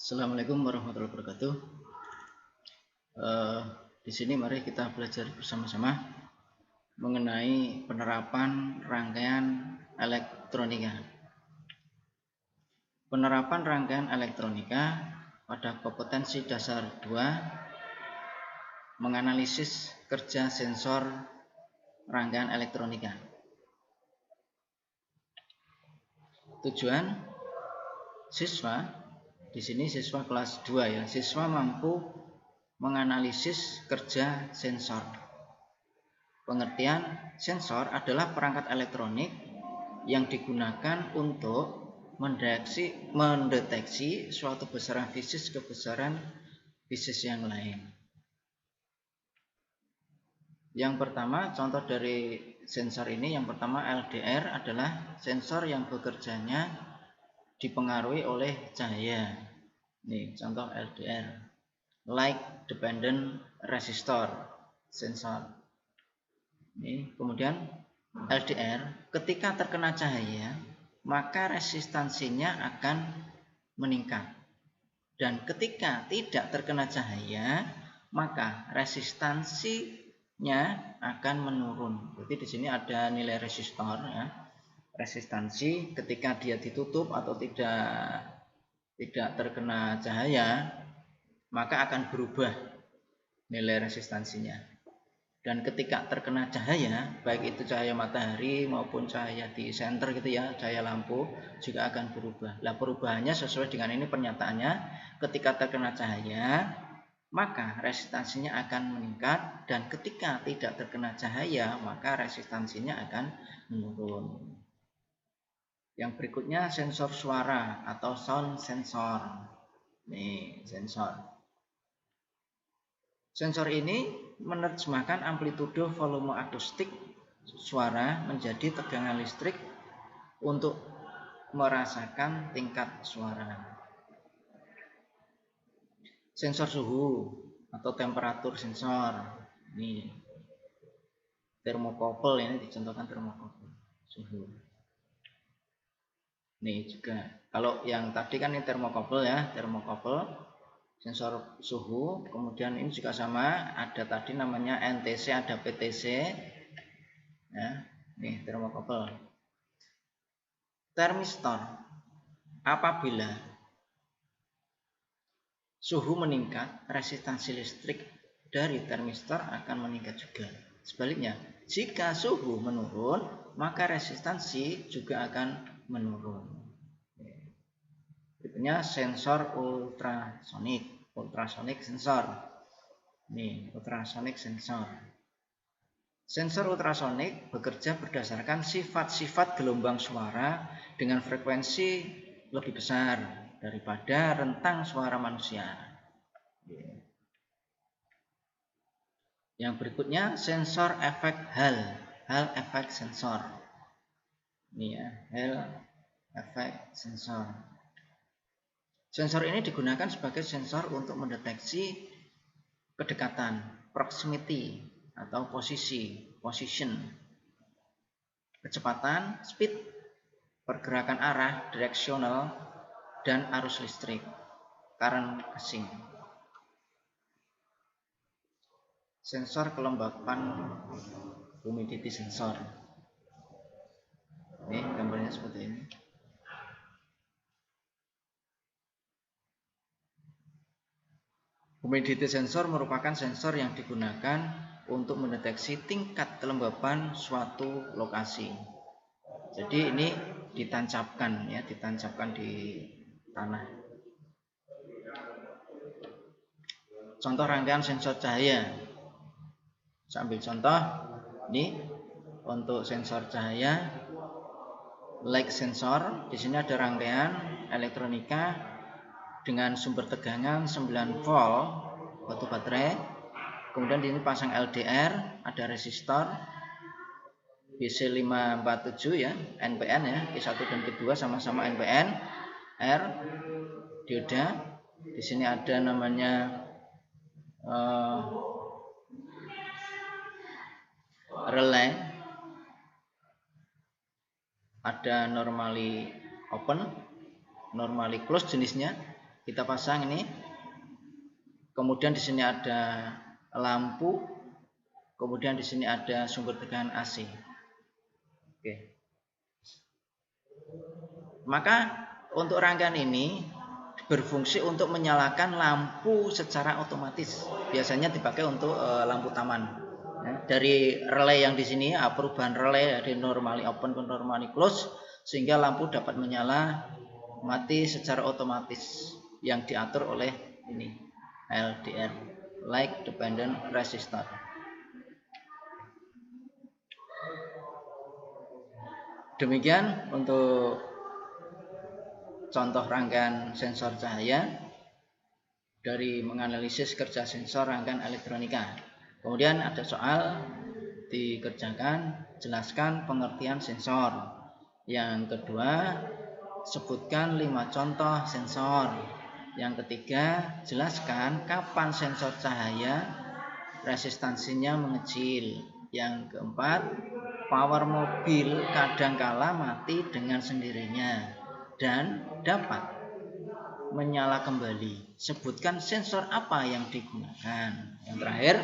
Assalamualaikum warahmatullahi wabarakatuh. Di sini mari kita belajar bersama-sama mengenai penerapan rangkaian elektronika. Penerapan rangkaian elektronika pada kompetensi dasar 2 menganalisis kerja sensor rangkaian elektronika. Tujuan siswa di sini siswa kelas 2 ya. Siswa mampu menganalisis kerja sensor. Pengertian sensor adalah perangkat elektronik yang digunakan untuk mendeteksi suatu besaran fisik ke besaran fisik yang lain. Yang pertama, contoh dari sensor ini, yang pertama LDR adalah sensor yang bekerjanya dipengaruhi oleh cahaya. Nih, contoh LDR. Light dependent resistor sensor. Nih, kemudian LDR ketika terkena cahaya, maka resistansinya akan meningkat. Dan ketika tidak terkena cahaya, maka resistansinya akan menurun. Jadi di sini ada nilai resistor ya. Resistansi ketika dia ditutup atau tidak terkena cahaya, maka akan berubah nilai resistansinya. Dan ketika terkena cahaya, baik itu cahaya matahari maupun cahaya di senter gitu ya, cahaya lampu juga akan berubah. Nah, perubahannya sesuai dengan ini pernyataannya, ketika terkena cahaya maka resistansinya akan meningkat, dan ketika tidak terkena cahaya maka resistansinya akan menurun. Yang berikutnya sensor suara atau sound sensor. Nih, sensor. Sensor ini menerjemahkan amplitudo volume akustik suara menjadi tegangan listrik untuk merasakan tingkat suara. Sensor suhu atau temperatur sensor. Nih, termokouple, ini dicontohkan termokouple suhu. Nih juga, kalau yang tadi kan ini termokouple ya, termokouple sensor suhu. Kemudian ini juga sama, ada tadi namanya NTC, ada PTC ya. Nih termokouple. Termistor, apabila suhu meningkat, resistansi listrik dari termistor akan meningkat juga. Sebaliknya, jika suhu menurun, maka resistansi juga akan menurun. Berikutnya sensor ultrasonic sensor. Nih, ultrasonic sensor. Sensor ultrasonic bekerja berdasarkan sifat-sifat gelombang suara dengan frekuensi lebih besar daripada rentang suara manusia. Yang berikutnya sensor efek Hall efek sensor. Ini ya, Hall efek sensor. Sensor ini digunakan sebagai sensor untuk mendeteksi kedekatan, proximity atau position, kecepatan, speed, pergerakan arah, directional, dan arus listrik, current casing. Sensor kelembapan humidity sensor. Ini gambarnya seperti ini. Humidity sensor merupakan sensor yang digunakan untuk mendeteksi tingkat kelembapan suatu lokasi. Jadi ini ditancapkan ya, ditancapkan di tanah. Contoh rangkaian sensor cahaya. Saya ambil contoh ini untuk sensor cahaya, light sensor. Di sini ada rangkaian elektronika dengan sumber tegangan 9 volt batu baterai. Kemudian di sini pasang LDR, ada resistor BC547 ya, NPN ya, P1 dan P2 sama-sama NPN, R, dioda. Di sini ada namanya relay, ada normally open, normally close jenisnya. kita pasang ini. Kemudian di sini ada lampu, kemudian di sini ada sumber tegangan AC. Oke. Maka untuk rangkaian ini berfungsi untuk menyalakan lampu secara otomatis. Biasanya dipakai untuk lampu taman. Ya, dari relay yang di sini, perubahan relay dari normally open ke normally close, sehingga lampu dapat menyala mati secara otomatis yang diatur oleh ini LDR, Light Dependent Resistor. Demikian untuk contoh rangkaian sensor cahaya dari menganalisis kerja sensor rangkaian elektronika. Kemudian ada soal dikerjakan, jelaskan pengertian sensor. Yang kedua, sebutkan 5 contoh sensor. Yang ketiga, jelaskan kapan sensor cahaya resistansinya mengecil. Yang keempat, power mobil kadangkala mati dengan sendirinya dan dapat menyala kembali. Sebutkan sensor apa yang digunakan. Yang terakhir,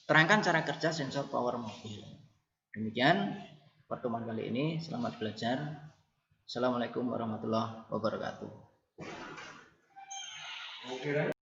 terangkan cara kerja sensor power mobil. Demikian pertemuan kali ini. Selamat belajar. Assalamualaikum warahmatullahi wabarakatuh.